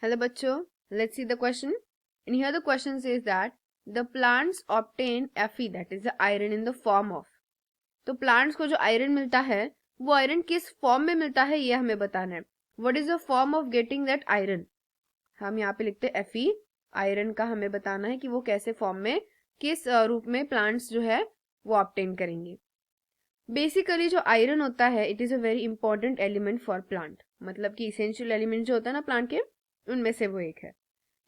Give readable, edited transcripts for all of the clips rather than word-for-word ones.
Hello बच्चों, let's see the question. And here the question says that the plants obtain Fe, that is the iron, in the form of. तो plants को जो iron मिलता है वो iron किस form में मिलता है ये हमें बताना है. What is the form of getting that iron? हम यहाँ पे लिखते हैं Fe. आयरन का हमें बताना है कि वो कैसे फॉर्म में, किस रूप में प्लांट्स जो है वो ऑब्टेन करेंगे. बेसिकली जो आयरन होता है it is a very important element for plant. मतलब कि इसेंशियल एलिमेंट जो होता है ना प्लांट के, उनमें से वो एक है.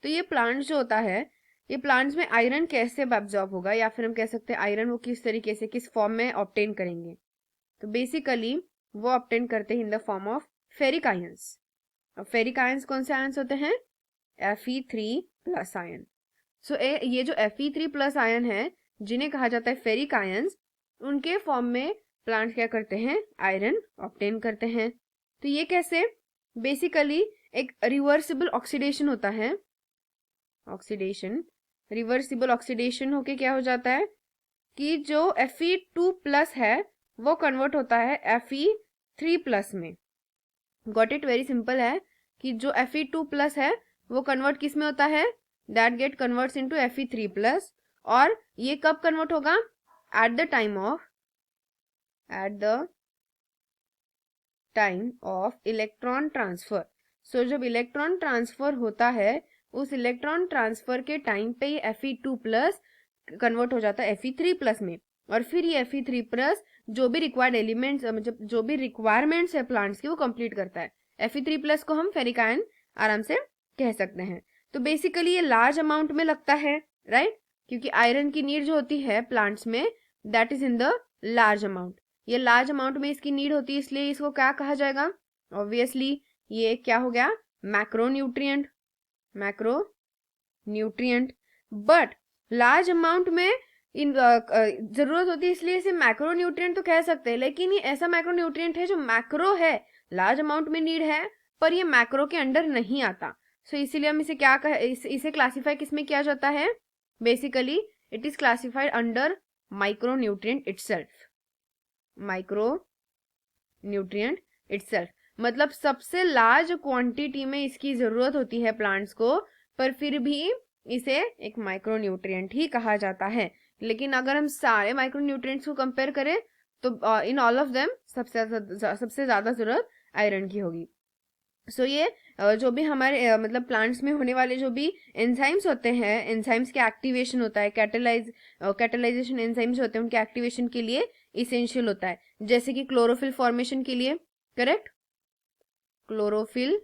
तो ये प्लांट जो होता है, ये प्लांट्स में आयरन कैसे एब्जॉर्ब होगा, या फिर हम कह सकते हैं आयरन वो किस तरीके से, किस फॉर्म में ऑब्टेन करेंगे. तो बेसिकली वो ऑब्टेन करते हैं in the form of ferric ions. और फेरिक आयंस कौन से आयंस होते हैं? Fe3+ ion. सो ये जो Fe3+ आयन है जिन्हें कहा जाता है फेरिक आयंस, उनके फॉर्म में प्लांट क्या करते हैं? आयरन ऑब्टेन करते हैं. तो ये कैसे? बेसिकली एक रिवर्सिबल ऑक्सीडेशन होता है. ऑक्सीडेशन, रिवर्सिबल ऑक्सीडेशन होके क्या हो जाता है कि जो Fe2+ है वो कन्वर्ट होता है Fe3+ में. Got it? वेरी सिंपल है कि जो Fe2+ है वो कन्वर्ट किस में होता है? That get converts into Fe3+. और ये कब कन्वर्ट होगा? At the time of electron transfer. So जब इलेक्ट्रॉन ट्रांसफर होता है उस इलेक्ट्रॉन ट्रांसफर के टाइम पे ये Fe2+ कन्वर्ट हो जाता है Fe3+ में. और फिर ये Fe3+ जो भी रिक्वायर्ड एलिमेंट्स, मतलब जो भी रिक्वायरमेंट्स है प्लांट्स की, वो कंप्लीट करता है. Fe3+ को हम फेरिक आयन आराम से कह सकते हैं. तो बेसिकली ये लार्ज अमाउंट में लगता है, राइट? क्योंकि आयरन की नीड जो होती है प्लांट्स में, that is in the large amount. ये लार्ज अमाउंट में इसकी नीड होती है, इसलिए इसको क्या कहा जाएगा? ऑब्वियसली ये क्या हो गया? Macronutrient. Macronutrient. But large amount में जरूरत होती है, इसलिए इसे मैक्रोन्यूट्रिएंट तो कह सकते हैं. लेकिन ये ऐसा मैक्रोन्यूट्रिएंट है जो मैक्रो है, लार्ज अमाउंट में नीड है, पर ये मैक्रो के अंडर नहीं आता. सो इसीलिए हम इसे क्या इसे क्लासिफाई किसमें किया जाता है? Basically it is classified under micronutrient itself. Micronutrient itself मतलब सबसे लार्ज क्वांटिटी में इसकी जरूरत होती है प्लांट्स को, पर फिर भी इसे एक माइक्रोन्यूट्रिएंट ही कहा जाता है. लेकिन अगर हम सारे माइक्रोन्यूट्रिएंट्स को कंपेयर करें तो इन ऑल ऑफ देम सबसे ज्यादा जरूरत आयरन की होगी. सो ये जो भी हमारे मतलब प्लांट्स में होने वाले जो भी एंजाइम्स होते हैं, एंजाइम्स के एक्टिवेशन होता है, कैटेलाइजेशन एंजाइम्स होते हैं, उनके एक्टिवेशन के लिए इसेंशियल होता है. जैसे कि क्लोरोफिल फॉर्मेशन के लिए, करेक्ट? क्लोरोफिल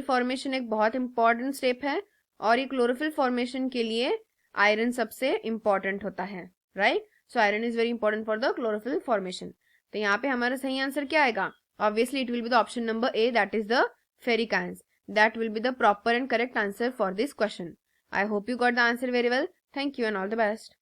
फॉर्मेशन एक बहुत इंपॉर्टेंट स्टेप है, और ये क्लोरोफिल फॉर्मेशन के लिए आयरन सबसे इंपॉर्टेंट होता है, right? So iron is very important for the chlorophyll formation. तो यहाँ पे हमारा सही आंसर क्या आएगा? Obviously it will be the option number A, that is the ferric ions. That will be the proper and correct answer for this question. I hope you got the answer very well. Thank you and all the best.